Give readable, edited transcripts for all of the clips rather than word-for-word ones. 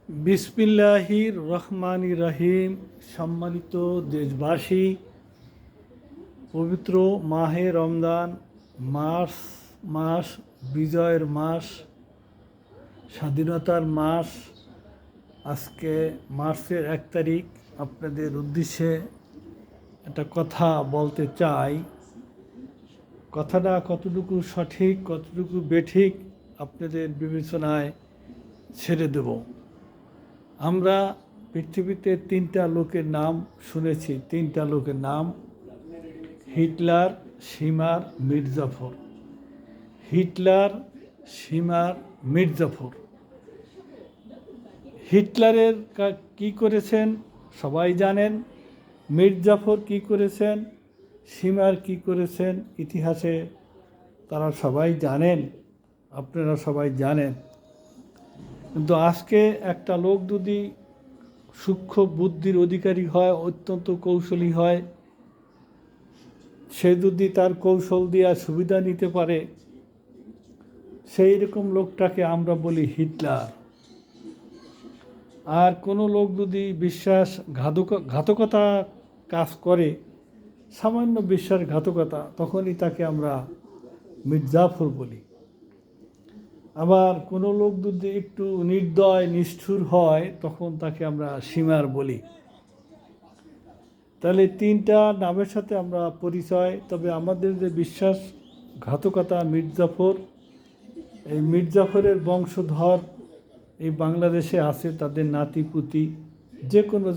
বিসমিল্লাহির রহমানির রহিম। সম্মানিত দেশবাসী, পবিত্র মাহে রমজান মাস, বিজয়ের মাস, স্বাধীনতার মাস। আজকে মার্চের 1 তারিখ। আপনাদের উদ্দেশ্যে একটা কথা বলতে চাই। কথাটা কতটুকু সঠিক, কতটুকু বেঠিক আপনাদের বিবেচনায় ছেড়ে দেব। আমরা পৃথিবীতে 3টা লোকের নাম শুনেছি। 3টা লোকের নাম: Hitler, shimmer, Mir Jafar. Hitler, shimmer, Mir Jafar. হিটলারের কি করেছেন সবাই জানেন। মির্জাফর কি করেছেন, শিমার কি করেছেন, ইতিহাসে তারা সবাই জানেন, আপনারা সবাই জানেন। কিন্তু আজকে একটা লোক যদি সূক্ষ্ম বুদ্ধির অধিকারী হয়, অত্যন্ত কৌশলী হয়, সে যদি তার কৌশল দিয়ে সুবিধা নিতে পারে, সেই রকম লোকটাকে আমরা বলি হিটলার। আর কোনো লোক যদি ঘাতকতা কাজ করে, সামান্য বিশ্বাসঘাতকতা, তখনই তাকে আমরা মির্জাফর বলি। আবার কোনো লোক যদি একটু নির্দয় নিষ্ঠুর হয়, তখন তাকে আমরা শিমার বলি। তাহলে 3টা নামের সাথে আমরা পরিচয়। তবে আমাদের যে বিশ্বাসঘাতকতা মির্জাফর, এই মির্জাফরের বংশধর এই বাংলাদেশে আছে, তাদের নাতিপুতি যে কোনো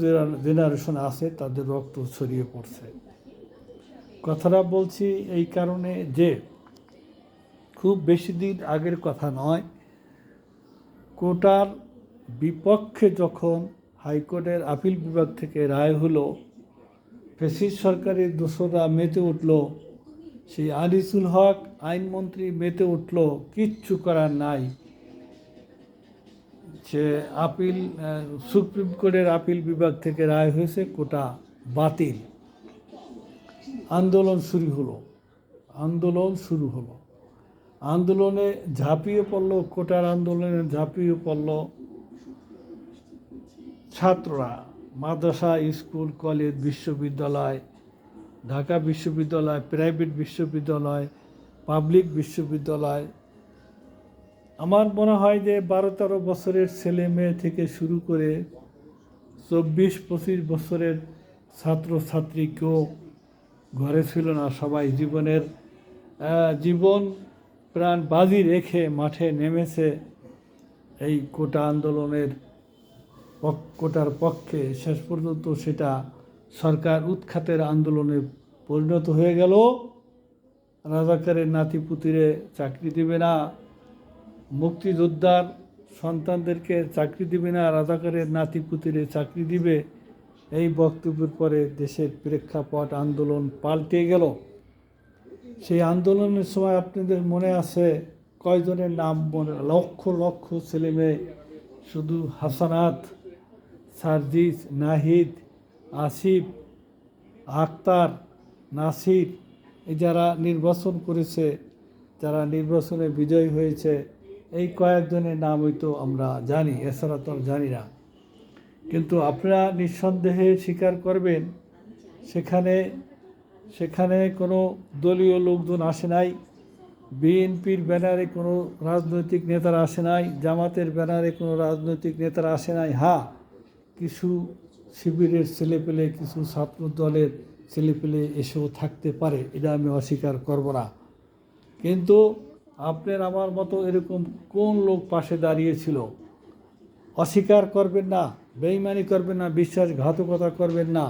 জেনারেশন আছে, তাদের রক্ত ছড়িয়ে পড়ছে। কথাটা বলছি এই কারণে যে খুব বেশি দিন আগের কথা নয়, কোটার বিপক্ষে যখন হাইকোর্টের আপিল বিভাগ থেকে রায় হলো, ফ্যাসিস্ট সরকারের দোসররা মেতে উঠল, সেই আনিসুল হক আইনমন্ত্রী মেতে উঠল, কিচ্ছু করার নাই। সে সুপ্রিম কোর্টের আপিল বিভাগ থেকে রায় হয়েছে, কোটা বাতিল। আন্দোলন শুরু হলো। আন্দোলনে ঝাঁপিয়ে পড়ল, কোটার আন্দোলনে ঝাঁপিয়ে পড়ল ছাত্ররা। মাদ্রাসা, স্কুল, কলেজ, বিশ্ববিদ্যালয়, ঢাকা বিশ্ববিদ্যালয়, প্রাইভেট বিশ্ববিদ্যালয়, পাবলিক বিশ্ববিদ্যালয়। আমার মনে হয় যে 12-13 বছরের ছেলে মেয়ে থেকে শুরু করে 24-25 বছরের ছাত্রছাত্রী কেউ ঘরে ছিল না। সবাই জীবন প্রাণ বাজি রেখে মাঠে নেমেছে এই কোটার পক্ষে। শেষ পর্যন্ত সেটা সরকার উৎখাতের আন্দোলনে পরিণত হয়ে গেল। রাজাকারের নাতিপুতিরে চাকরি দিবে না, মুক্তিযোদ্ধার সন্তানদেরকে চাকরি দিবে না, রাজাকারের নাতিপুতিরে চাকরি দিবে। এই বক্তব্যের পরে দেশের প্রেক্ষাপট, আন্দোলন পাল্টে গেল। সেই আন্দোলনের সময় আপনাদের মনে আছে কয়জনের নাম? লক্ষ লক্ষ ছেলে মেয়ে, শুধু হাসানাত, সার্জিস, নাহিদ, আসিফ, আক্তার, নাসির, এই যারা নির্বাচন করেছে, যারা নির্বাচনে বিজয়ী হয়েছে, এই কয়েকজনের নাম হয়তো আমরা জানি, এছাড়া তো জানি না। কিন্তু আপনারা নিঃসন্দেহে স্বীকার করবেন, সেখানে কোনো দলীয় লোকজন আসে নাই, বিএনপির ব্যানারে কোনো রাজনৈতিক নেতারা আসে নাই, জামাতের ব্যানারে কোনো রাজনৈতিক নেতারা আসে নাই। হ্যাঁ, কিছু শিবিরের ছেলেপেলে, কিছু ছাত্র দলের ছেলেপেলে এসেও থাকতে পারে, এটা আমি অস্বীকার করব না। কিন্তু আপনার আমার মতো এরকম কোন লোক পাশে দাঁড়িয়েছিল? অস্বীকার করবেন না, বেইমানি করবেন না, বিশ্বাসঘাতকতা করবেন না।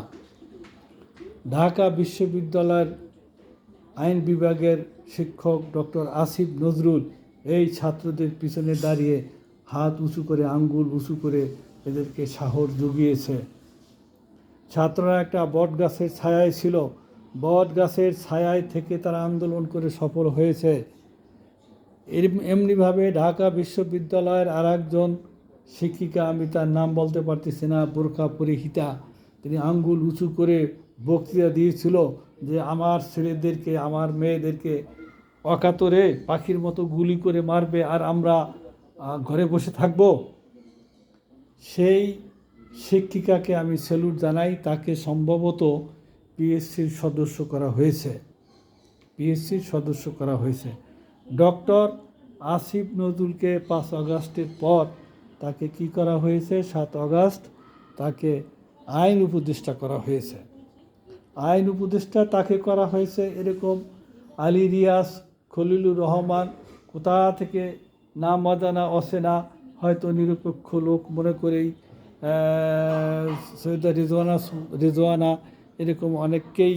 ঢাকা বিশ্ববিদ্যালয়ের আইন বিভাগের শিক্ষক ডক্টর আসিফ নজরুল এই ছাত্রদের পিছনে দাঁড়িয়ে হাত উঁচু করে, আঙ্গুল উঁচু করে এদেরকে সাহস জুগিয়েছে। ছাত্ররা একটা বট গাছের ছায়ায় ছিল, বট গাছের ছায়ায় থেকে তারা আন্দোলন করে সফল হয়েছে। এমনিভাবে ঢাকা বিশ্ববিদ্যালয়ের আর একজন শিক্ষিকা, আমি তার নাম বলতে পারতেছি না, বোরখা পরিহিতা, তিনি আঙ্গুল উঁচু করে বক্তৃতা দিয়েছিল যে আমার ছেলেদেরকে, আমার মেয়েদেরকে অকাতরে পাখির মতো গুলি করে মারবে, আর আমরা ঘরে বসে থাকব। সেই শিক্ষিকাকে আমি স্যালুট জানাই। তাকে সম্ভবত পিএসসির সদস্য করা হয়েছে, ডক্টর আসিফ নজরুলকে 5 আগস্টের পর তাকে কি করা হয়েছে, 7 আগস্ট তাকে আইন উপদেষ্টা করা হয়েছে। আইন উপদেষ্টা তাকে করা হয়েছে। এরকম আলী রিয়াজ, খলিলুর রহমান, কোথা থেকে নাম অজানা অচেনা হয়তো নিরপেক্ষ লোক মনে করেই সৈয়দা রিজওয়ানা এরকম অনেককেই,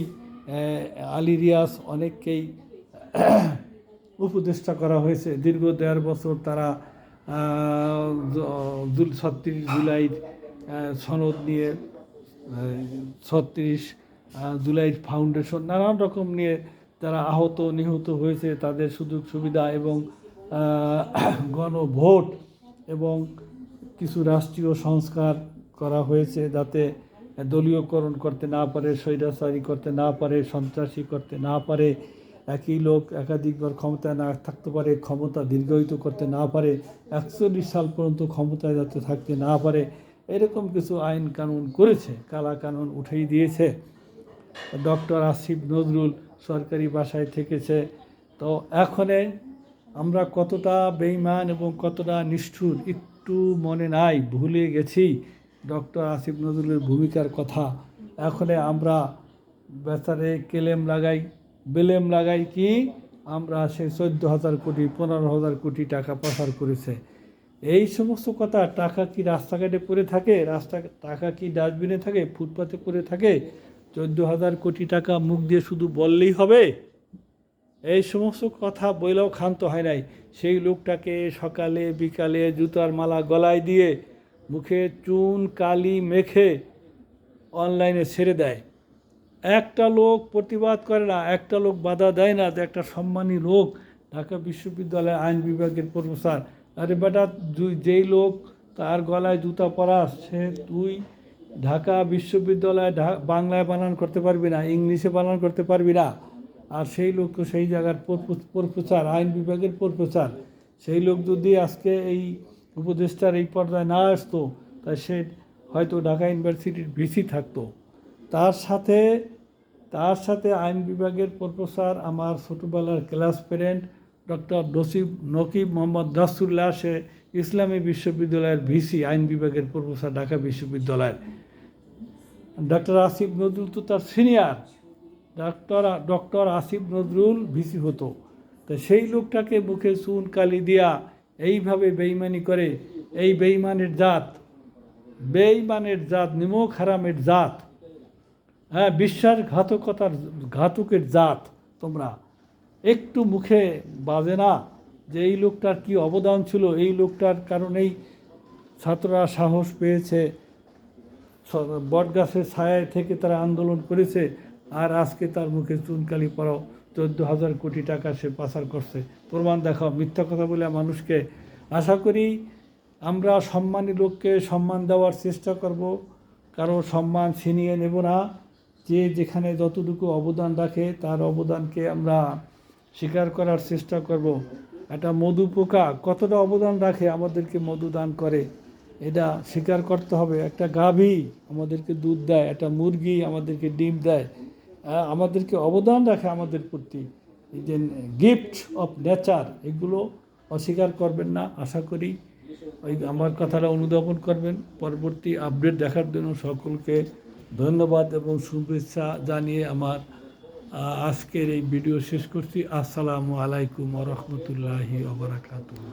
আলী রিয়াজ অনেককেই উপদেষ্টা করা হয়েছে। দীর্ঘ 1.5 বছর তারা 36 জুলাইয়ের সনদ নিয়ে, 36 জুলাইয়ের ফাউন্ডেশন নানান রকম নিয়ে যারা আহত নিহত হয়েছে তাদের সুযোগ সুবিধা এবং গণভোট এবং কিছু রাষ্ট্রীয় সংস্কার করা হয়েছে যাতে দলীয়করণ করতে না পারে, স্বৈরাচারী করতে না পারে, সন্ত্রাসী করতে না পারে, একই লোক একাধিকবার ক্ষমতায় না থাকতে পারে, ক্ষমতা দীর্ঘায়িত করতে না পারে, 41 সাল পর্যন্ত ক্ষমতায় যাতে থাকতে না পারে, এরকম কিছু আইন কানুন করেছে, কালা কানুন উঠিয়ে দিয়েছে। ডক্টর আসিফ নজরুল সরকারি বাসায় থেকেছে। তো এখনে আমরা কতটা বেঈমান এবং কতটা নিষ্ঠুর একটু মনে নাই, ভুলে গেছি ডক্টর আসিফ নজরুলের ভূমিকার কথা। এখনে আমরা বেচারে বেলেম লাগাই কি আমরা সে 14,000 কোটি 15,000 কোটি টাকা পাচার করেছে। এই সমস্ত কথা, টাকা কি রাস্তাঘাটে পড়ে থাকে, টাকা কি ডাস্টবিনে থাকে, ফুটপাতে পড়ে থাকে? 14,000 কোটি টাকা মুখ দিয়ে শুধু বললেই হবে? এই সমস্ত কথা বইলেও ক্ষান্ত হয় নাই। সেই লোকটাকে সকালে বিকালে জুতার মালা গলায় দিয়ে মুখে চুন কালি মেখে অনলাইনে ছেড়ে দেয়। একটা লোক প্রতিবাদ করে না, একটা লোক বাধা দেয় না যে একটা সম্মানী লোক ঢাকা বিশ্ববিদ্যালয়ের আইন বিভাগের প্রফেসর। আরে বেটা, যেই লোক তার গলায় জুতা পরাস, তুই ঢাকা বিশ্ববিদ্যালয়ে বাংলায় বানান করতে পারবি না, ইংলিশে বানান করতে পারবি না। আর সেই লোক সেই জায়গার প্রফেসর, আইন বিভাগের প্রফেসর। সেই লোক যদি আজকে এই উপদেষ্টার এই পর্যায়ে না আসতো তাই সে হয়তো ঢাকা ইউনিভার্সিটির ভিসি থাকতো। তার সাথে আইন বিভাগের প্রফেসর আমার ছোটোবেলার class friend doctor Nakib Mohammad রাসুল্লাহ, সে ইসলামী বিশ্ববিদ্যালয়ের ভিসি, আইন বিভাগের প্রফেসর ঢাকা বিশ্ববিদ্যালয়ের। ডক্টর আসিফ নজরুল তো তার senior, doctor Asif Nazrul VC হতো। তো সেই লোকটাকে মুখে চুন কালি দিয়া এইভাবে বেইমানি করে, এই বেইমানের জাত, নিমক হারামের জাত, হ্যাঁ, ঘাতকের জাত। তোমরা একটু মুখে বাজে না যে এই লোকটার কি অবদান ছিল? এই লোকটার কারণেই ছাত্ররা সাহস পেয়েছে, বটগাছের ছায়ায় থেকে তারা আন্দোলন করেছে। আর আজকে তার মুখে চুনকালি পরাও, 14,000 কোটি টাকা সে পাচার করছে, প্রমাণ দেখাও, মিথ্যা কথা বলে মানুষকে। আশা করি আমরা সম্মানী লোককে সম্মান দেওয়ার চেষ্টা করব, কারো সম্মান ছিনিয়ে নেব না। যে যেখানে যতটুকু অবদান রাখে তার অবদানকে আমরা স্বীকার করার চেষ্টা করব। একটা মধু পোকা কতটা অবদান রাখে, আমাদেরকে মধু দান করে, এটা স্বীকার করতে হবে। একটা গাভী আমাদেরকে দুধ দেয়, একটা মুরগি আমাদেরকে ডিম দেয়, আমাদেরকে অবদান রাখে আমাদের প্রতি। এই যে গিফট অফ নেচার, এগুলো অস্বীকার করবেন না। আশা করি আমার কথাটা অনুধাবন করবেন। পরবর্তী আপডেট দেখার জন্য সকলকে ধন্যবাদ এবং শুভেচ্ছা জানিয়ে আমার আজকের এই ভিডিও শেষ করছি। আসসালামু আলাইকুম ওয়া রাহমাতুল্লাহি ওয়া বারাকাতুহু।